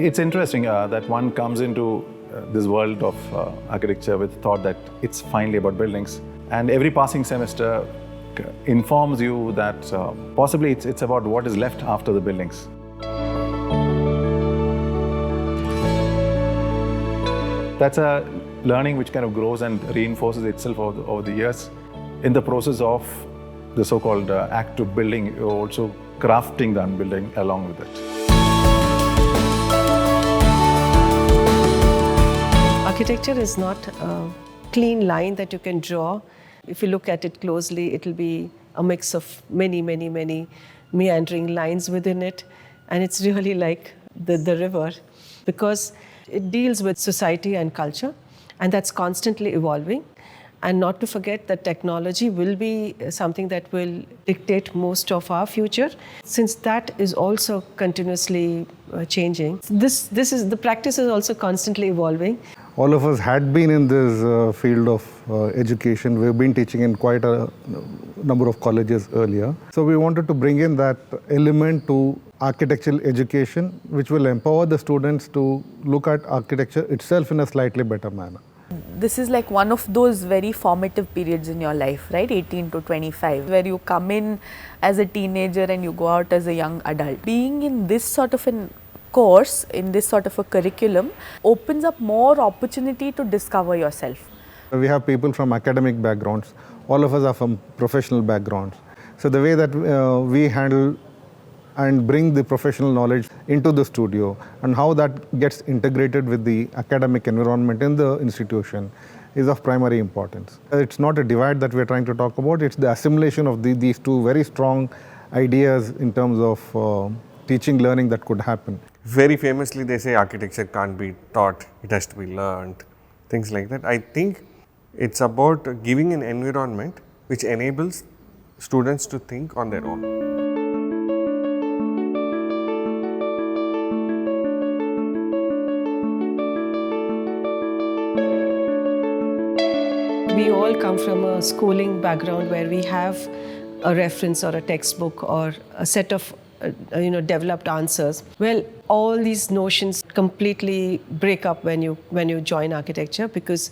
It's interesting that one comes into this world of architecture with the thought that it's finally about buildings. And every passing semester informs you that possibly it's about what is left after the buildings. That's a learning which kind of grows and reinforces itself over the years. In the process of the so-called act of building, you're also crafting the unbuilding along with it. Architecture is not a clean line that you can draw. If you look at it closely, it will be a mix of many meandering lines within it. And it's really like the river, because it deals with society and culture, and that's constantly evolving. And not to forget that technology will be something that will dictate most of our future, since that is also continuously changing. The practice is also constantly evolving. All of us had been in this field of education. We've been teaching in quite a number of colleges earlier. So we wanted to bring in that element to architectural education, which will empower the students to look at architecture itself in a slightly better manner. This is like one of those very formative periods in your life, right? 18 to 25, where you come in as a teenager and you go out as a young adult. Being in this sort of a course, in this sort of a curriculum, opens up more opportunity to discover yourself. We have people from academic backgrounds. All of us are from professional backgrounds. So the way that we handle and bring the professional knowledge into the studio and how that gets integrated with the academic environment in the institution is of primary importance. It's not a divide that we're trying to talk about, it's the assimilation of these two very strong ideas in terms of teaching, learning that could happen. Very famously, they say architecture can't be taught, it has to be learned, things like that. I think it's about giving an environment which enables students to think on their own. We all come from a schooling background where we have a reference or a textbook or a set of developed answers. Well, all these notions completely break up when you join architecture, because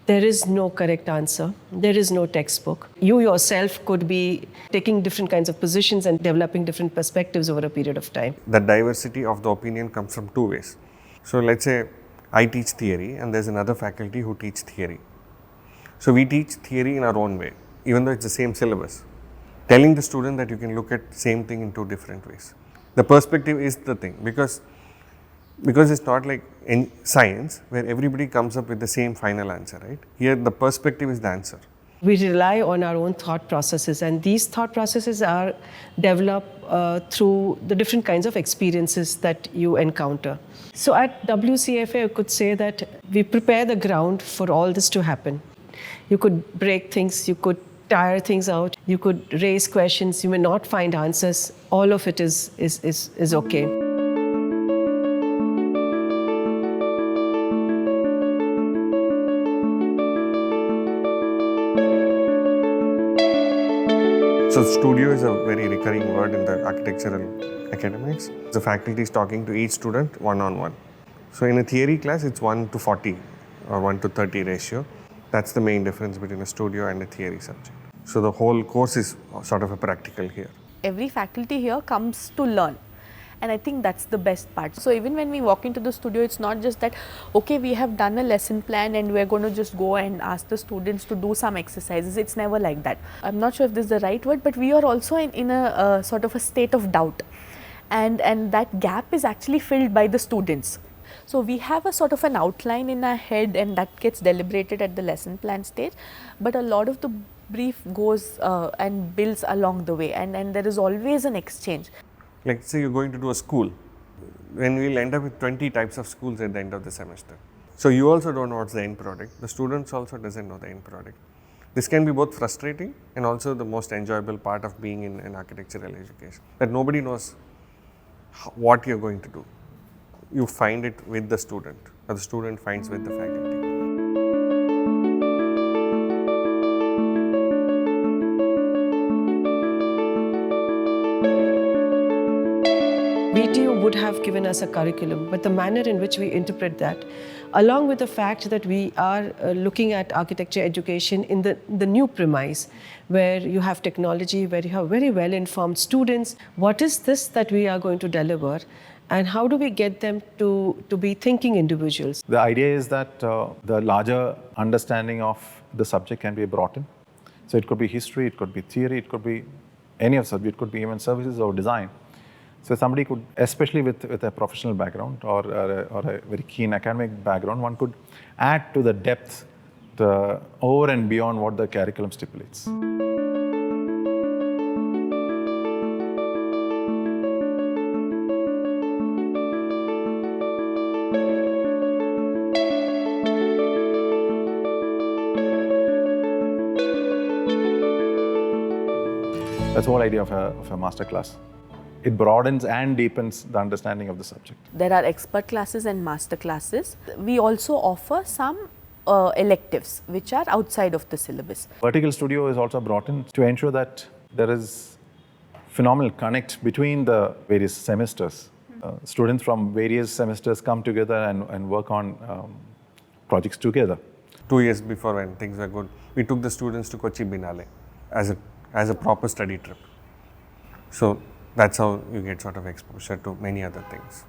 there is no correct answer. There is no textbook. You yourself could be taking different kinds of positions and developing different perspectives over a period of time. The diversity of the opinion comes from two ways. So let's say I teach theory and there's another faculty who teach theory. So we teach theory in our own way, even though it's the same syllabus. Telling the student that you can look at same thing in two different ways. The perspective is the thing, because it's not like in science where everybody comes up with the same final answer, right? Here the perspective is the answer. We rely on our own thought processes, and these thought processes are developed through the different kinds of experiences that you encounter. So at WCFA, I could say that we prepare the ground for all this to happen. You could break things, you could tire things out, you could raise questions, you may not find answers. All of it is okay. So studio is a very recurring word in the architectural academics. The faculty is talking to each student one-on-one. So in a theory class, it's 1:40 or 1:30 ratio. That's the main difference between a studio and a theory subject. So the whole course is sort of a practical here. Every faculty here comes to learn, and I think that's the best part. So even when we walk into the studio, it's not just that, okay, we have done a lesson plan and we're going to just go and ask the students to do some exercises. It's never like that. I'm not sure if this is the right word, but we are also in a sort of a state of doubt, and that gap is actually filled by the students. So we have a sort of an outline in our head, and that gets deliberated at the lesson plan stage, but a lot of the brief goes and builds along the way, and there is always an exchange. Like say you're going to do a school, when we'll end up with 20 types of schools at the end of the semester. So you also don't know what's the end product, the students also doesn't know the end product. This can be both frustrating and also the most enjoyable part of being in an architectural education, that nobody knows what you're going to do. You find it with the student, or the student finds with the faculty. VTU would would have given us a curriculum, but the manner in which we interpret that, along with the fact that we are looking at architecture education in the new premise, where you have technology, where you have very well-informed students. What is this that we are going to deliver? And how do we get them to be thinking individuals? The idea is that the larger understanding of the subject can be brought in. So it could be history, it could be theory, it could be any of the subject, it could be even services or design. So somebody could, especially with a professional background or a very keen academic background, one could add to the depth over and beyond what the curriculum stipulates. That's the whole idea of a master class. It broadens and deepens the understanding of the subject. There are expert classes and master classes. We also offer some electives which are outside of the syllabus. Vertical Studio is also brought in to ensure that there is phenomenal connect between the various semesters. Students from various semesters come together and work on projects together. 2 years before, when things were good, we took the students to Kochi Binale as a proper study trip. So that's how you get sort of exposure to many other things.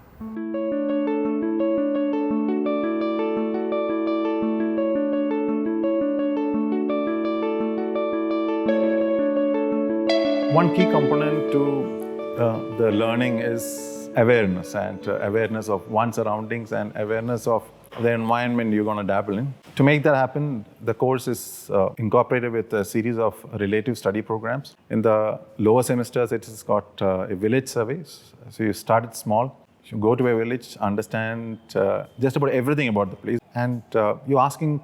One key component to the learning is awareness, and awareness of one's surroundings and awareness of the environment you're going to dabble in. To make that happen, the course is incorporated with a series of relative study programs. In the lower semesters, it has got a village surveys. So you start it small, you go to a village, understand just about everything about the place, and you're asking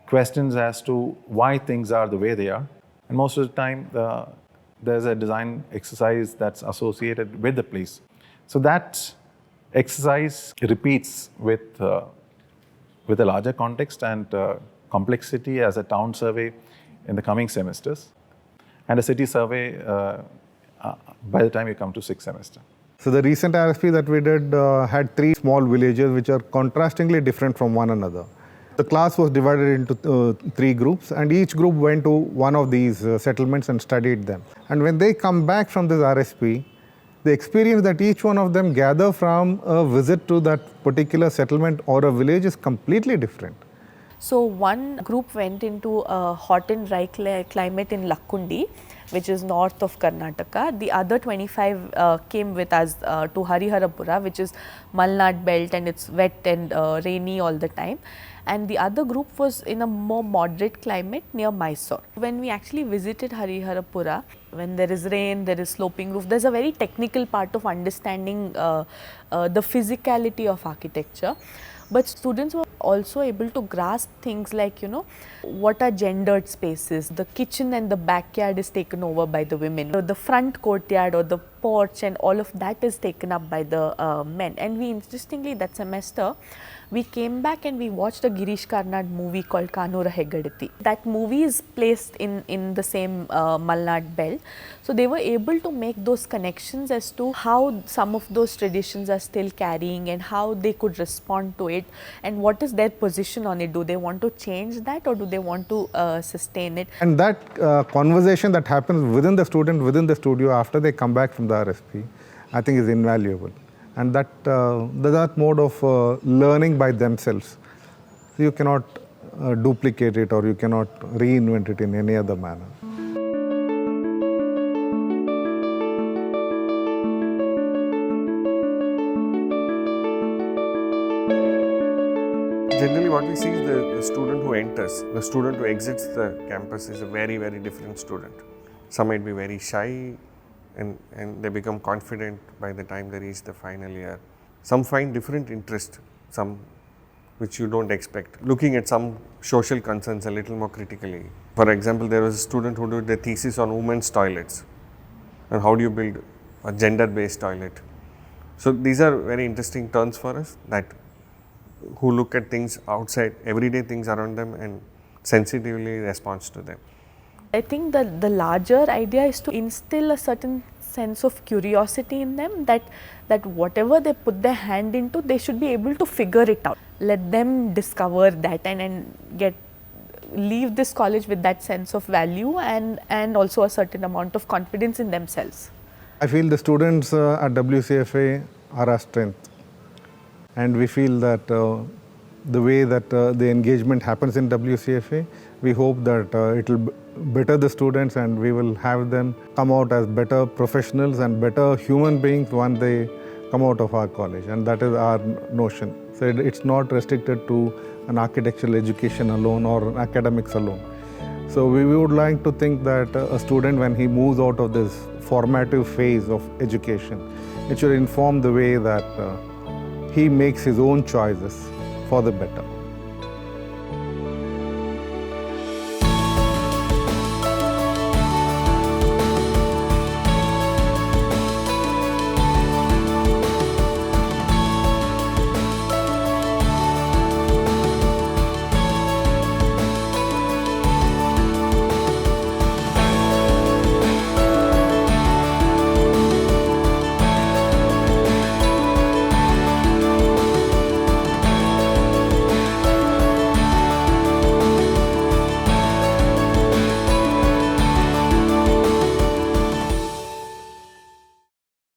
questions as to why things are the way they are. And most of the time, there's a design exercise that's associated with the place. So that exercise repeats with a larger context and complexity as a town survey in the coming semesters, and a city survey by the time you come to 6th semester. So the recent RSP that we did had 3 small villages which are contrastingly different from one another. The class was divided into 3 groups, and each group went to one of these settlements and studied them. And when they come back from this RSP, the experience that each one of them gather from a visit to that particular settlement or a village is completely different. So one group went into a hot and dry climate in Lakkundi, which is north of Karnataka. The other 25 came with us to Hariharapura, which is Malnad belt, and it's wet and rainy all the time. And the other group was in a more moderate climate near Mysore. When we actually visited Hariharapura, when there is rain, there is sloping roof, there's a very technical part of understanding the physicality of architecture. But students were also able to grasp things like, what are gendered spaces? The kitchen and the backyard is taken over by the women. The front courtyard or the porch and all of that is taken up by the men. And we, interestingly, that semester, we came back and we watched a Girish Karnad movie called Kanura Hegadati. That movie is placed in the same Malnad belt. So they were able to make those connections as to how some of those traditions are still carrying and how they could respond to it and what is their position on it. Do they want to change that or do they want to sustain it? And that conversation that happens within the student, within the studio after they come back from the RSP, I think is invaluable. And that mode of learning by themselves, you cannot duplicate it or you cannot reinvent it in any other manner. Generally what we see is the student who enters, the student who exits the campus is a very, very different student. Some might be very shy and they become confident by the time they reach the final year. Some find different interest, some which you don't expect. Looking at some social concerns a little more critically. For example, there was a student who did their thesis on women's toilets and how do you build a gender-based toilet. So these are very interesting turns for us that who look at things outside, everyday things around them and sensitively responds to them. I think that the larger idea is to instill a certain sense of curiosity in them, that whatever they put their hand into, they should be able to figure it out. Let them discover that and leave this college with that sense of value and also a certain amount of confidence in themselves. I feel the students at WCFA are our strength, and we feel that the way that the engagement happens in WCFA, we hope that it will better the students and we will have them come out as better professionals and better human beings when they come out of our college, and that is our notion. So it's not restricted to an architectural education alone or academics alone. So we would like to think that a student, when he moves out of this formative phase of education, it should inform the way that he makes his own choices for the better.